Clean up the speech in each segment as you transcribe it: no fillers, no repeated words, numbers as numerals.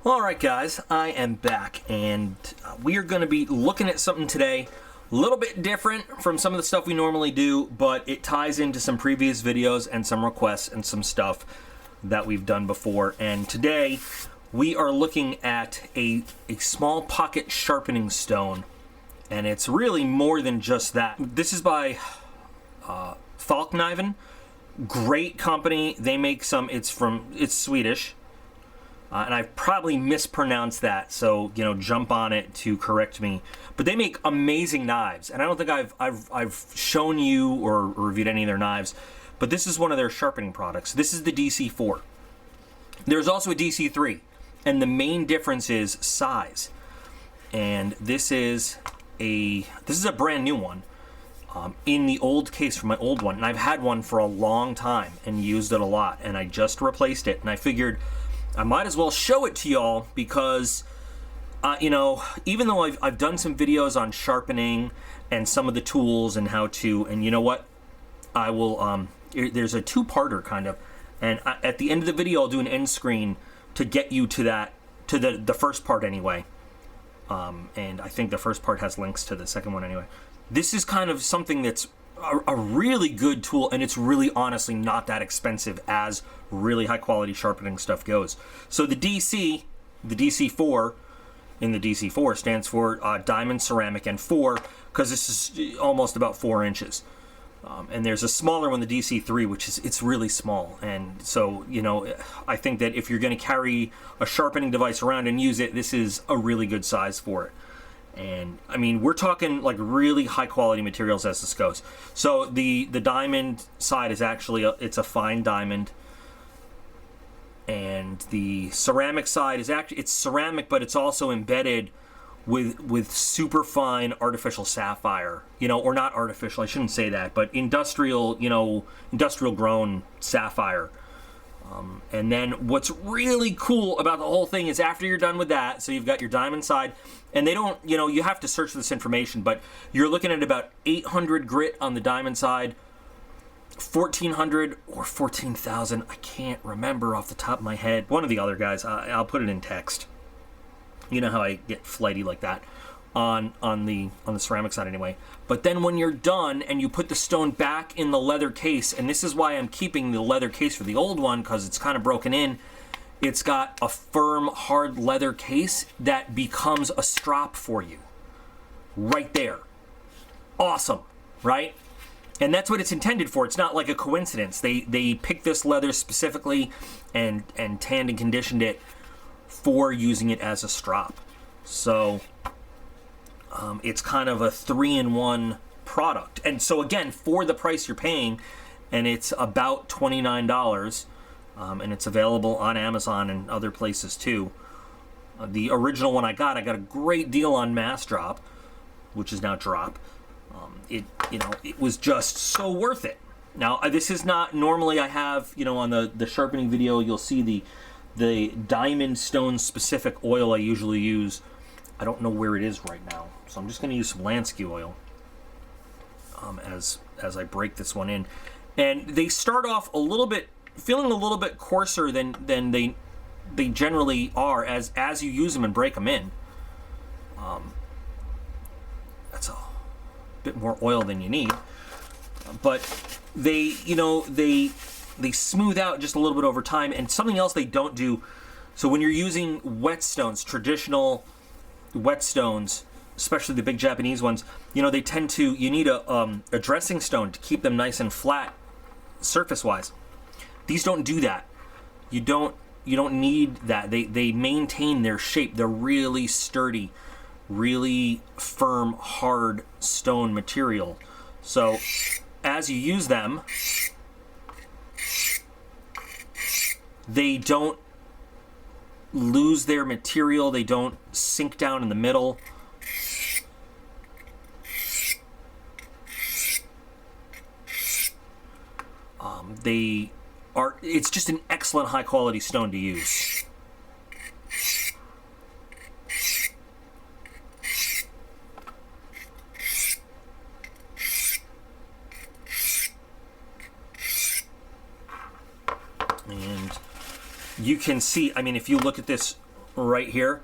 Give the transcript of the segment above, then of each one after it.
Alright guys, I am back and we are going to be looking at something today a little bit different from some of the stuff we normally do, but it ties into some previous videos and some requests and some stuff that we've done before. And today we are looking at a small pocket sharpening stone, and it's really more than just that. This is by Fallkniven. Great company. They make some, it's Swedish. And I've probably mispronounced that, so jump on it to correct me. But they make amazing knives, and I don't think I've shown you or reviewed any of their knives. But this is one of their sharpening products. This is the DC4. There's also a DC3, and the main difference is size. And this is a brand new one. In the old case from my old one, and I've had one for a long time and used it a lot, and I just replaced it, and I figured I might as well show it to y'all because, even though I've done some videos on sharpening and some of the tools and how to, and you know what, I will, there's a two-parter kind of, and at the end of the video I'll do an end screen to get you to that, to the first part anyway, and I think the first part has links to the second one anyway. This is kind of something that's a really good tool, and it's really honestly not that expensive as really high quality sharpening stuff goes. So the DC4 in the DC4 stands for diamond, ceramic, and 4, because this is almost about 4 inches. And there's a smaller one, the DC3, which it's really small. And so, I think that if you're going to carry a sharpening device around and use it, this is a really good size for it. And I mean, we're talking like really high quality materials as this goes. So the diamond side is actually it's a fine diamond, and the ceramic side is actually, it's ceramic, but it's also embedded with super fine artificial sapphire, or not artificial, I shouldn't say that, but industrial grown sapphire. And then what's really cool about the whole thing is after you're done with that, so you've got your diamond side, and they don't, you have to search for this information, but you're looking at about 800 grit on the diamond side, 1,400 or 14,000, I can't remember off the top of my head. One of the other guys, I'll put it in text. You know how I get flighty like that on the ceramic side anyway. But then when you're done and you put the stone back in the leather case, and this is why I'm keeping the leather case for the old one, because it's kind of broken in. It's got a firm, hard leather case that becomes a strop for you. Right there. Awesome, right? And that's what it's intended for. It's not like a coincidence. They picked this leather specifically and tanned and conditioned it for using it as a strop. So it's kind of a 3-in-1 product. And so again, for the price you're paying, and it's about $29, and it's available on Amazon and other places too. The original one I got a great deal on Mass Drop, which is now Drop. It was just so worth it. Now this is not, normally I have, on the sharpening video, you'll see the diamond stone specific oil I usually use. I don't know where it is right now, so I'm just going to use some Lansky oil as I break this one in. And they start off feeling a little bit coarser than they generally are as you use them and break them in. That's a bit more oil than you need, but they smooth out just a little bit over time. And something else they don't do, so when you're using whetstones, traditional whetstones, especially the big Japanese ones, they tend to, you need a dressing stone to keep them nice and flat surface wise. These don't do that. You don't need that. They maintain their shape. They're really sturdy, really firm, hard stone material. So as you use them, they don't lose their material. They don't sink down in the middle. It's just an excellent high quality stone to use. And you can see, I mean, if you look at this right here.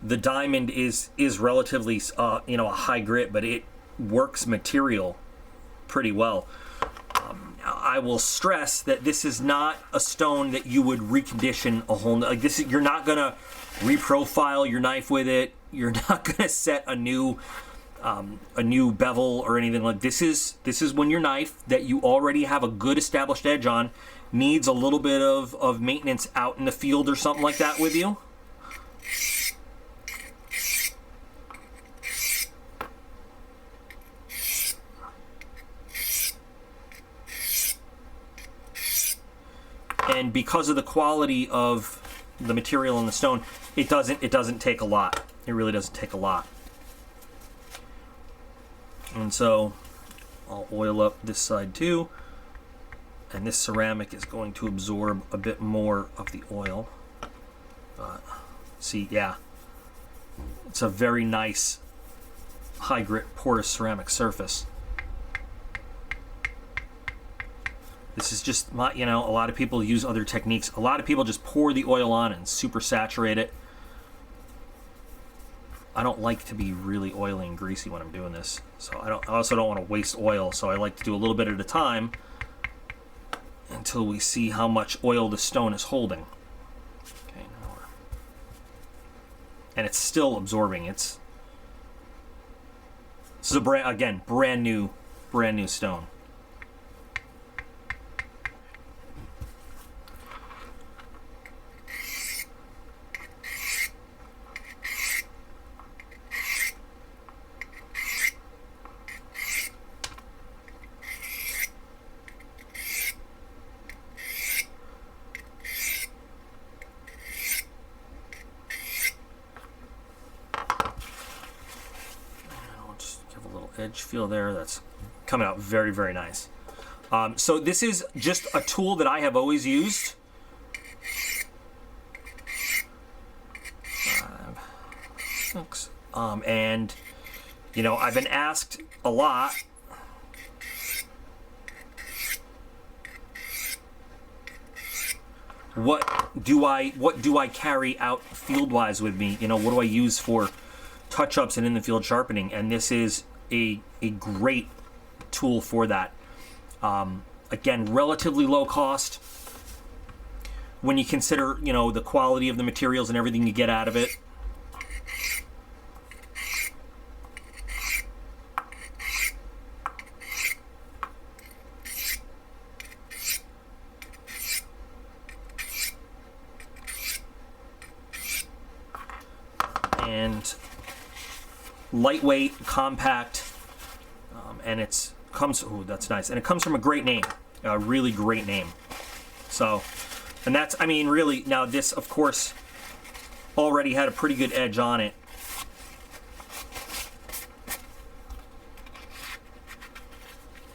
The diamond is relatively you know, a high grit, but it works material pretty well. I will stress that this is not a stone that you would recondition a whole, like this is, you're not gonna reprofile your knife with it. You're not gonna set a new bevel or anything like this. Is when your knife that you already have a good established edge on needs a little bit of maintenance out in the field or something like that with you. And because of the quality of the material in the stone, it doesn't take a lot. It really doesn't take a lot. And so I'll oil up this side too. And this ceramic is going to absorb a bit more of the oil. But see, yeah, it's a very nice high grit porous ceramic surface. This is just my, you know, a lot of people use other techniques. A lot of people just pour the oil on and super saturate it. I don't like to be really oily and greasy when I'm doing this. So I also don't want to waste oil. So I like to do a little bit at a time until we see how much oil the stone is holding. Okay, now and it's still absorbing. This is a brand new stone. Edge feel there. That's coming out very, very nice. So this is just a tool that I have always used. 5, 6. And you know, I've been asked a lot what do I carry out field wise with me? You know, what do I use for touch-ups and in the field sharpening? And this is a great tool for that. Again, relatively low cost when you consider, you know, the quality of the materials and everything you get out of it. And lightweight, compact, and that's nice, and it comes from a great name, a really great name. So, and that's, I mean, really, now this, of course, already had a pretty good edge on it.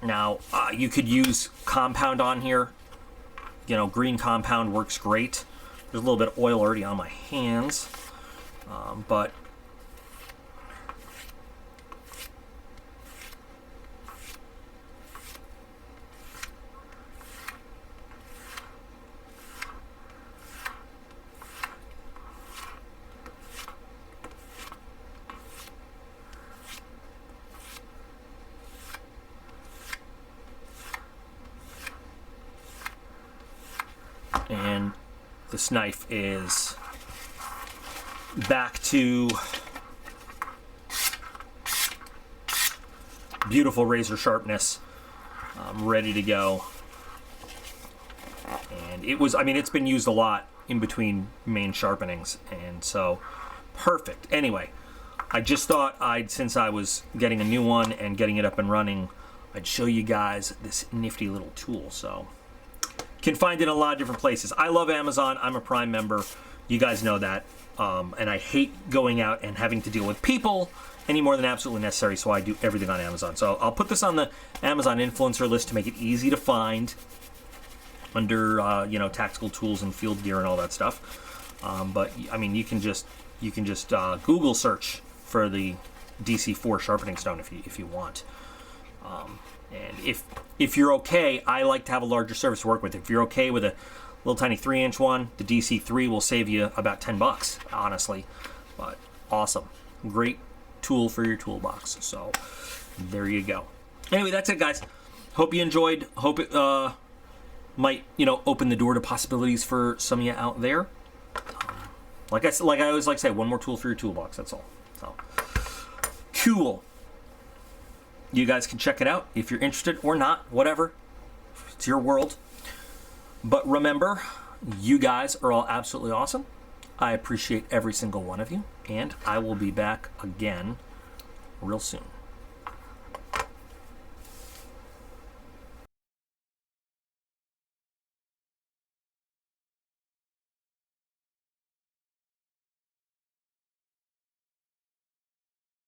Now, you could use compound on here. You know, green compound works great. There's a little bit of oil already on my hands, but and this knife is back to beautiful razor sharpness, ready to go. And it was, I mean, it's been used a lot in between main sharpenings, and so perfect. Anyway, I just thought since I was getting a new one and getting it up and running, I'd show you guys this nifty little tool. So can find it in a lot of different places. I love Amazon. I'm a Prime member. You guys know that. And I hate going out and having to deal with people any more than absolutely necessary, so I do everything on Amazon. So I'll put this on the Amazon influencer list to make it easy to find under you know, tactical tools and field gear and all that stuff. But I mean, you can just Google search for the DC4 sharpening stone if you want. And if you're okay, I like to have a larger surface to work with. If you're okay with a little tiny 3-inch one. The DC3 will save you about $10, honestly. But awesome. Great tool for your toolbox. So there you go. Anyway, that's it, guys. Hope you enjoyed. Hope it might, open the door to possibilities for some of you out there. Like I always like to say, one more tool for your toolbox. That's all. So cool. You guys can check it out if you're interested or not. Whatever. It's your world. But remember, you guys are all absolutely awesome. I appreciate every single one of you, and I will be back again real soon.